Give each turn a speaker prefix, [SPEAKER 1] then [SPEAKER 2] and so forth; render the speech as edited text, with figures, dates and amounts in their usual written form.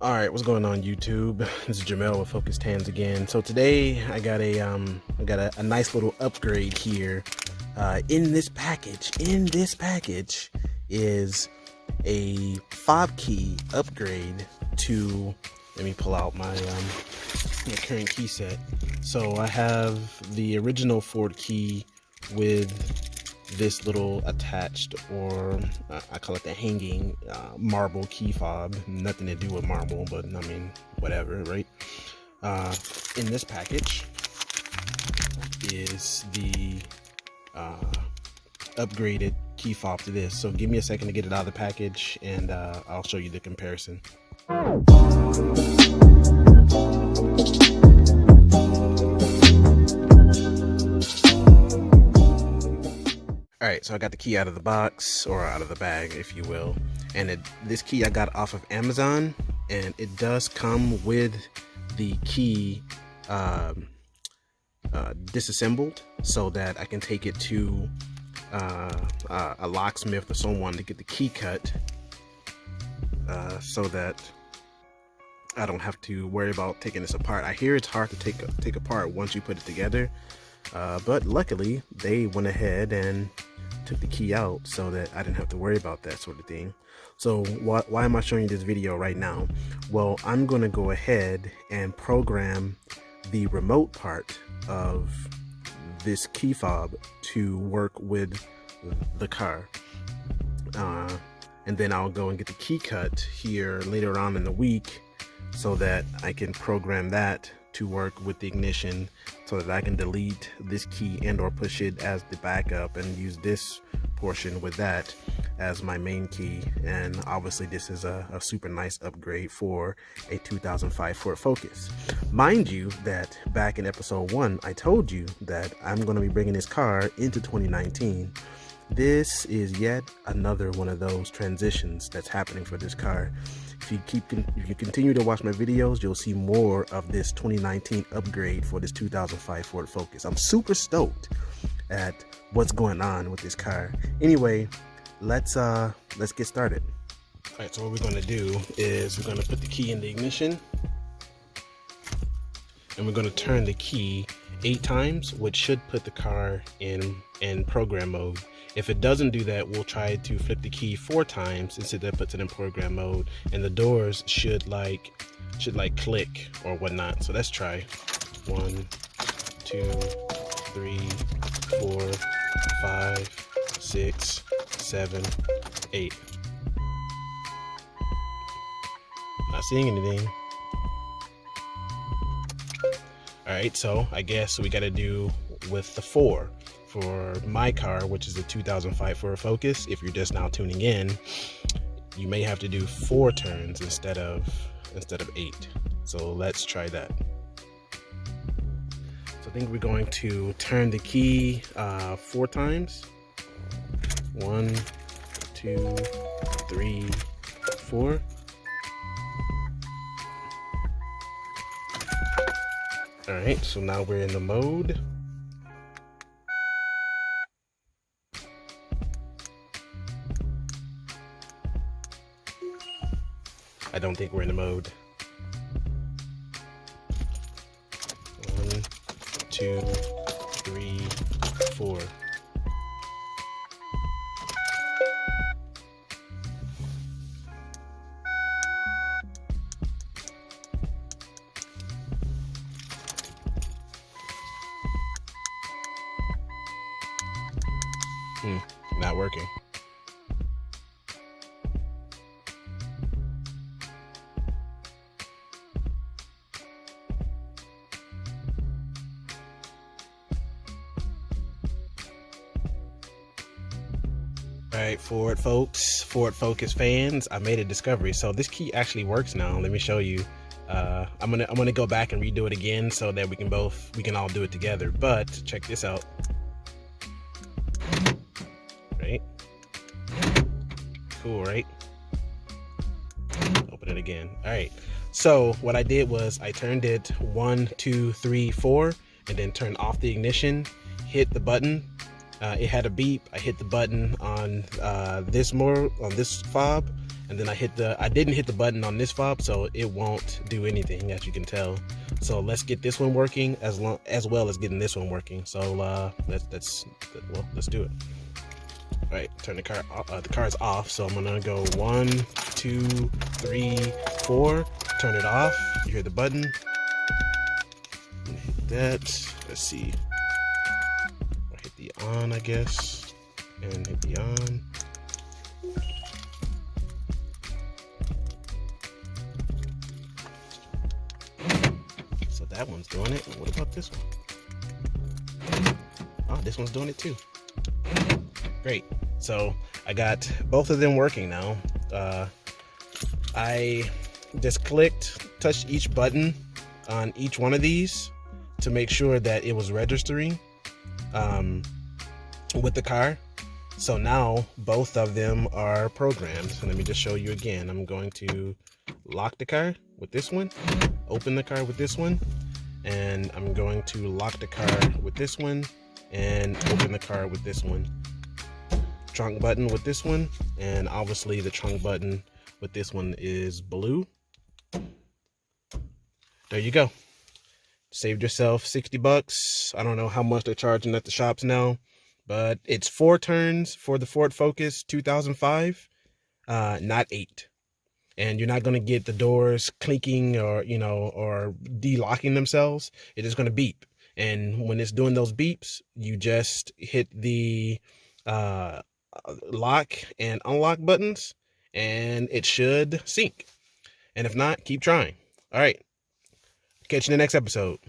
[SPEAKER 1] All right, what's going on YouTube? This is Jamel with Focused Hands again. So today I got a nice little upgrade here. In this package is a fob key upgrade to. Let me pull out my current key set. So I have the original Fob key with this little attached, or I call it the hanging marble key fob. Nothing to do with marble, but I mean, whatever, right? In this package is the upgraded key fob to this. So give me a second to get it out of the package, and I'll show you the comparison. Alright, so I got the key out of the box, or out of the bag, if you will. And this key I got off of Amazon, and it does come with the key disassembled, so that I can take it to a locksmith or someone to get the key cut, so that I don't have to worry about taking this apart. I hear it's hard to take apart once you put it together, but luckily they went ahead and took the key out so that I didn't have to worry about that sort of thing. So why am I showing you this video right now? Well, I'm going to go ahead and program the remote part of this key fob to work with the car, and then I'll go and get the key cut here later on in the week, so that I can program that to work with the ignition, so that I can delete this key and or push it as the backup and use this portion with that as my main key. And obviously this is a super nice upgrade for a 2005 Ford Focus. Mind you that back in episode 1 I told you that I'm going to be bringing this car into 2019. This is yet another one of those transitions that's happening for this car. If you continue to watch my videos, you'll see more of this 2019 upgrade for this 2005 Ford Focus. I'm super stoked at what's going on with this car. Anyway, let's get started. All right, so what we're going to do is we're going to put the key in the ignition, and we're going to turn the key 8 times, which should put the car in program mode. If it doesn't do that, we'll try to flip the key 4 times and see if that puts it in program mode, and the doors should like click or whatnot. So let's try 1, 2, 3, 4, 5, 6, 7, 8. Not seeing anything. All right, so I guess we got to do with the 4 for my car, which is a 2005 Ford Focus. If you're just now tuning in, you may have to do 4 turns instead of 8. So let's try that. So I think we're going to turn the key 4 times. 1, 2, 3, 4. All right, so now we're in the mode. I don't think we're in the mode. 1, 2, 3, 4. Not working. All right, Ford folks, Ford Focus fans, I made a discovery. So this key actually works now. Let me show you. I'm gonna go back and redo it again so that we can all do it together. But check this out. Right? Cool, right? Open it again. All right. So what I did was I turned it 1, 2, 3, 4, and then turned off the ignition, hit the button. It had a beep. I hit the button on this fob, and then I didn't hit the button on this fob, so it won't do anything, as you can tell. So let's get this one working as well as getting this one working. So let's do it. All right, turn the car. The car's off, so I'm gonna go 1, 2, 3, 4. Turn it off. You hear the button. Hit that. Let's see. I'll hit the on, I guess, and hit the on. So that one's doing it. What about this one? Oh, this one's doing it too. Great. So I got both of them working now. I just touched each button on each one of these to make sure that it was registering with the car. So now both of them are programmed. So let me just show you again. I'm going to lock the car with this one, open the car with this one, and I'm going to lock the car with this one and open the car with this one. Trunk button with this one, and obviously the trunk button with this one is blue. There you go. Saved yourself 60 bucks. I don't know how much they're charging at the shops now, but it's 4 turns for the Ford Focus 2005, not 8. And you're not going to get the doors clinking or de-locking themselves. It is going to beep. And when it's doing those beeps, you just hit the lock and unlock buttons and it should sync. And if not, keep trying. All right. Catch you in the next episode.